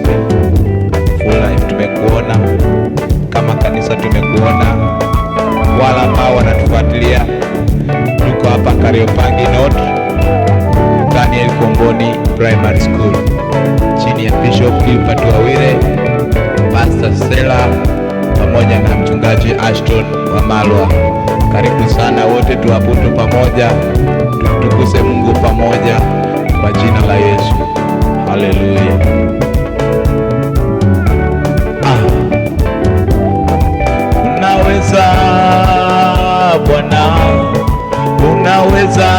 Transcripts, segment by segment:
sote. Full Life tumekuona, kama kanisa tumekuona, wala ambao wanatufuatilia. Tuko hapa Kariobangi North, Daniel Komboni Primary School, chini ya Bishop Gilbert Wawire, Pastor Stella pamoja na mchungaji Ashton Wamalwa. Karibu sana wote, tuabudu pamoja, tutukuse Mungu pamoja kwa jina la Yesu. Haleluya. Unaweza Bwana, unaweza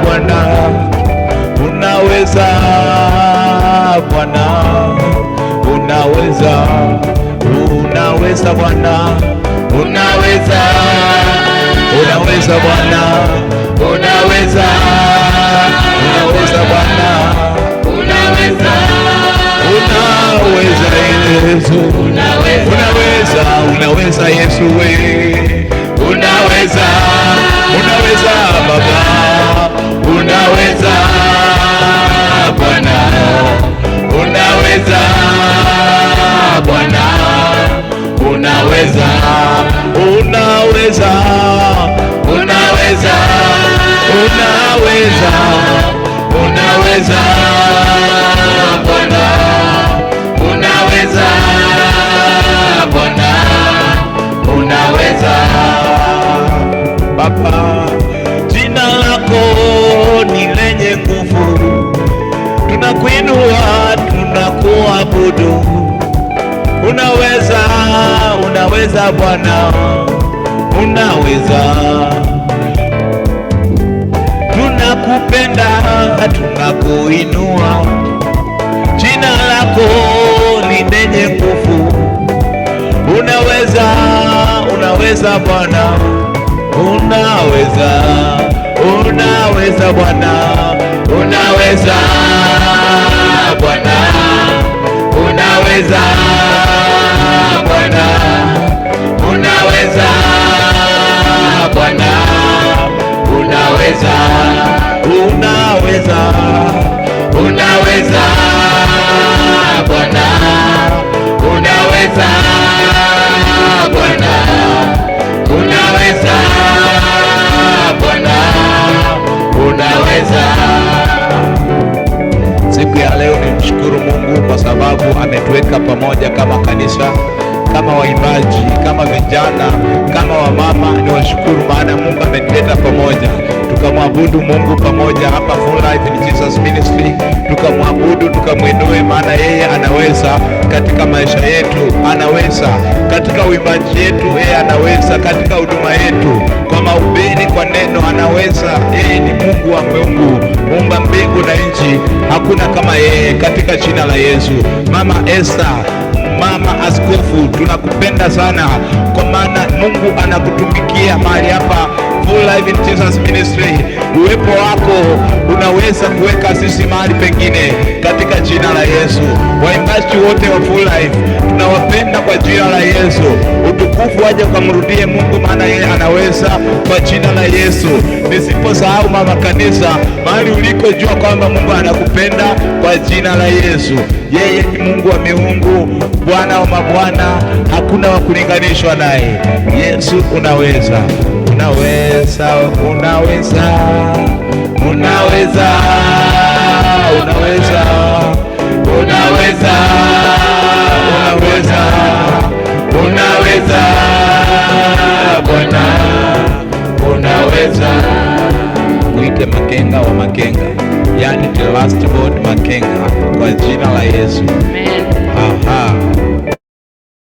Bwana, unaweza Bwana, unaweza, unaweza Bwana, unaweza, unaweza Bwana, unaweza, unaweza Bwana, unaweza, unaweza Yesu, unaweza, unaweza Yesu wewe, unaweza, unaweza Baba, unaweza Bwana, unaweza Bwana, unaweza, unaweza, unaweza, unaweza, unaweza Bwana, unaweza Bwana, unaweza Baba. Jina lako ni lenye nguvu, tunakuinua, tunakuabudu. Unaweza, unaweza Bwana, unaweza. Tunakupenda, tunakuinua. Jina lako ni lenye nguvu. Unaweza, unaweza Bwana, unaweza, unaweza Bwana, unaweza Bwana, unaweza Bwana, unaweza Bwana, unaweza, unaweza, unaweza Bwana, unaweza Bwana, unaweza Bwana, unaweza. Siku ya leo nimshukuru Mungu kwa sababu ametuweka pamoja kama kanisa, kama waimbaji, kama vijana, kama wamama. Ni washukuru maana Mungu ametuleta pamoja, tukamwabudu Mungu pamoja hapa Full Life in Jesus Ministry, tukamwabudu, tukamwinue, maana yeye anaweza katika maisha yetu, anaweza katika uimbaji yetu, yeye anaweza katika huduma yetu, kwa mahubiri, kwa neno, anaweza. Yeye ni Mungu wa Mungu, muumba mbingu na nchi, hakuna kama yeye, katika jina la Yesu. Mama Esther, Mama Askofu, tunakupenda sana kwa maana Mungu anakutumikia mahali hapa Full Life in Jesus Ministry. Uwepo wako unaweza kuweka sisi mahali pengine, katika jina la Yesu. Waimbaji wote wa Full Life tunawapenda kwa jina la Yesu. Utukufu waje ukamrudie Mungu, maana yeye anaweza, kwa jina la Yesu. Nisiposahau mama kanisa, mahali uliko, jua kwamba Mungu anakupenda kwa jina la Yesu. Yeye ni Mungu wa miungu, Bwana wa mabwana, hakuna wa kulinganishwa naye. Yesu unaweza, unaweza, unaweza, unaweza, unaweza, unaweza, unaweza, unaweza Bwana, unaweza. Mwite Makenga wa Makenga, yani the last word Makenga, kwa jina la Yesu. Amen. Aha.